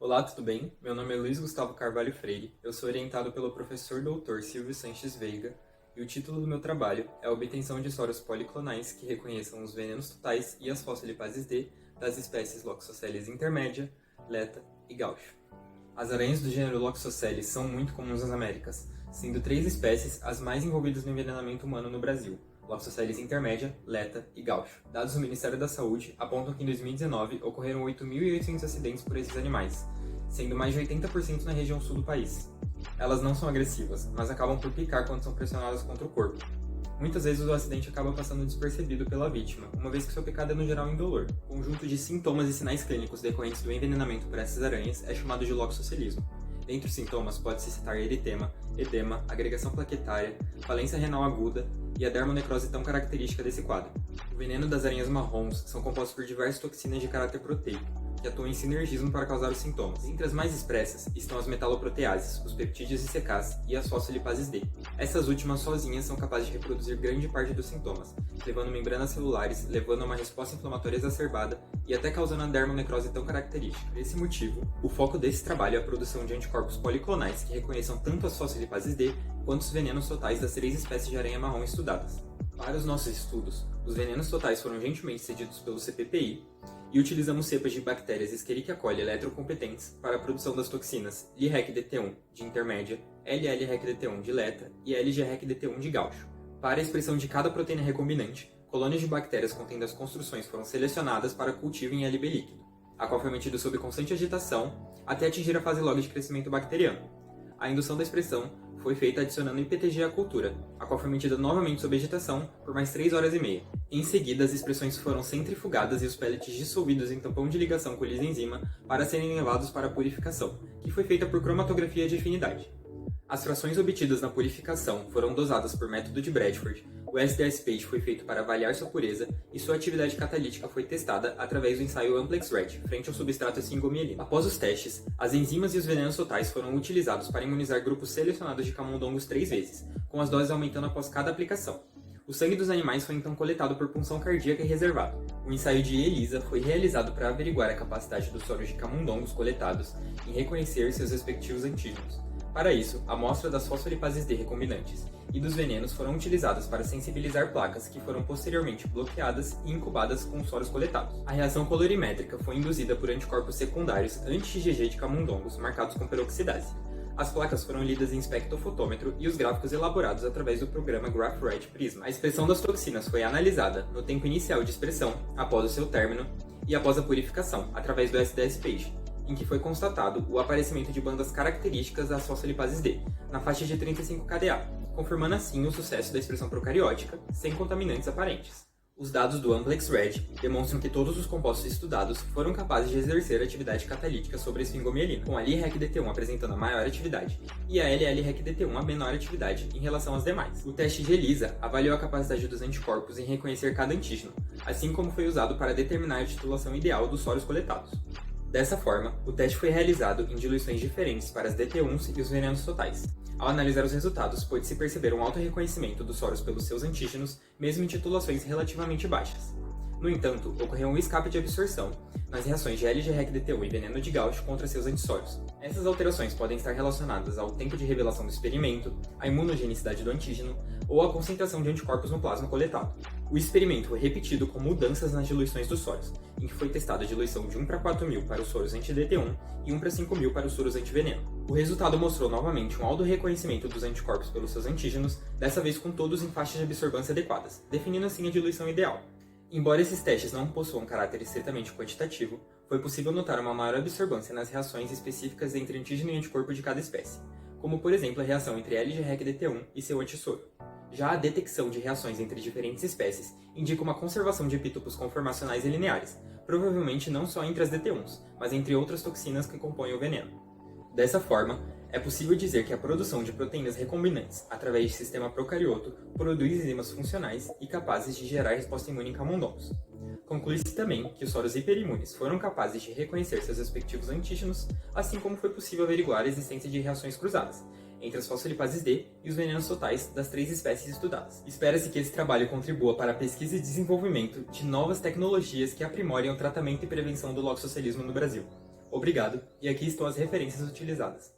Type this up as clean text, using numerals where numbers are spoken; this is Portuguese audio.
Olá, tudo bem? Meu nome é Luiz Gustavo Carvalho Freire, eu sou orientado pelo professor Dr. Silvio Sanches Veiga e o título do meu trabalho é a obtenção de soros policlonais que reconheçam os venenos totais e as fosfolipases D das espécies Loxosceles intermédia, Leta e Gaucho. As aranhas do gênero Loxosceles são muito comuns nas Américas, sendo 3 espécies as mais envolvidas no envenenamento humano no Brasil: Loxosceles intermédia, Leta e Gaucho. Dados do Ministério da Saúde apontam que em 2019 ocorreram 8.800 acidentes por esses animais, sendo mais de 80% na região sul do país. Elas não são agressivas, mas acabam por picar quando são pressionadas contra o corpo. Muitas vezes o acidente acaba passando despercebido pela vítima, uma vez que seu picado é no geral indolor. O conjunto de sintomas e sinais clínicos decorrentes do envenenamento por essas aranhas é chamado de loxoscelismo. Dentre os sintomas pode-se citar eritema, edema, agregação plaquetária, falência renal aguda e a dermonecrose tão característica desse quadro. O veneno das aranhas marrons são compostos por diversas toxinas de caráter proteico, que atuam em sinergismo para causar os sintomas. Entre as mais expressas estão as metaloproteases, os peptídeos ICKs e as fosfolipases D. Essas últimas sozinhas são capazes de reproduzir grande parte dos sintomas, levando membranas celulares, levando a uma resposta inflamatória exacerbada e até causando a dermonecrose tão característica. Por esse motivo, o foco desse trabalho é a produção de anticorpos policlonais que reconheçam tanto as fosfolipases D quanto os venenos totais das 3 espécies de aranha marrom estudadas. Para os nossos estudos, os venenos totais foram gentilmente cedidos pelo CPPI e utilizamos cepas de bactérias Escherichia coli eletrocompetentes para a produção das toxinas LIREC-DT1 de intermédia, LL-REC-DT1 de Leta e LG-REC-DT1 de Gaucho. Para a expressão de cada proteína recombinante, colônias de bactérias contendo as construções foram selecionadas para cultivo em LB líquido, a qual foi mantido sob constante agitação até atingir a fase log de crescimento bacteriano. A indução da expressão foi feita adicionando IPTG à cultura, a qual foi mantida novamente sob agitação por mais 3 horas e meia. Em seguida, as expressões foram centrifugadas e os pellets dissolvidos em tampão de ligação com lisenzima para serem levados para a purificação, que foi feita por cromatografia de afinidade. As frações obtidas na purificação foram dosadas por método de Bradford, o SDS-Page foi feito para avaliar sua pureza e sua atividade catalítica foi testada através do ensaio Amplex Red, frente ao substrato esfingomielina. Após os testes, as enzimas e os venenos totais foram utilizados para imunizar grupos selecionados de camundongos 3 vezes, com as doses aumentando após cada aplicação. O sangue dos animais foi então coletado por punção cardíaca e reservado. O ensaio de ELISA foi realizado para averiguar a capacidade dos soros de camundongos coletados em reconhecer seus respectivos antígenos. Para isso, a amostra das fosfolipases D recombinantes e dos venenos foram utilizadas para sensibilizar placas que foram posteriormente bloqueadas e incubadas com os soros coletados. A reação colorimétrica foi induzida por anticorpos secundários anti-IgG de camundongos marcados com peroxidase. As placas foram lidas em espectrofotômetro e os gráficos elaborados através do programa GraphRite Prisma. A expressão das toxinas foi analisada no tempo inicial de expressão, após o seu término, e após a purificação, através do SDS-Page, em que foi constatado o aparecimento de bandas características das fosfolipases D, na faixa de 35 kDa, confirmando assim o sucesso da expressão procariótica, sem contaminantes aparentes. Os dados do Amplex Red demonstram que todos os compostos estudados foram capazes de exercer atividade catalítica sobre a esfingomielina, com a LI-REC-DT1 apresentando a maior atividade e a LL-REC-DT1 a menor atividade em relação às demais. O teste de ELISA avaliou a capacidade dos anticorpos em reconhecer cada antígeno, assim como foi usado para determinar a titulação ideal dos soros coletados. Dessa forma, o teste foi realizado em diluições diferentes para as DT1s e os venenos totais. Ao analisar os resultados, pôde-se perceber um alto reconhecimento dos soros pelos seus antígenos, mesmo em titulações relativamente baixas. No entanto, ocorreu um escape de absorção nas reações de LG-REC-DT1 e veneno de Gaucho contra seus antissoros. Essas alterações podem estar relacionadas ao tempo de revelação do experimento, à imunogenicidade do antígeno ou à concentração de anticorpos no plasma coletado. O experimento foi repetido com mudanças nas diluições dos soros, em que foi testada a diluição de 1 para 4.000 para os soros anti-DT1 e 1 para 5.000 para os soros antiveneno. O resultado mostrou novamente um alto reconhecimento dos anticorpos pelos seus antígenos, dessa vez com todos em faixas de absorvância adequadas, definindo assim a diluição ideal. Embora esses testes não possuam caráter estritamente quantitativo, foi possível notar uma maior absorvância nas reações específicas entre antígeno e anticorpo de cada espécie, como por exemplo a reação entre LG-REC-DT1 e seu antissoro. Já a detecção de reações entre diferentes espécies indica uma conservação de epítopos conformacionais e lineares, provavelmente não só entre as DT1s, mas entre outras toxinas que compõem o veneno. Dessa forma, é possível dizer que a produção de proteínas recombinantes através de sistema procarioto produz enzimas funcionais e capazes de gerar resposta imune em camundongos. Conclui-se também que os soros hiperimunes foram capazes de reconhecer seus respectivos antígenos, assim como foi possível averiguar a existência de reações cruzadas entre as fosfolipases D e os venenos totais das 3 espécies estudadas. Espera-se que esse trabalho contribua para a pesquisa e desenvolvimento de novas tecnologias que aprimorem o tratamento e prevenção do loxoscelismo no Brasil. Obrigado, e aqui estão as referências utilizadas.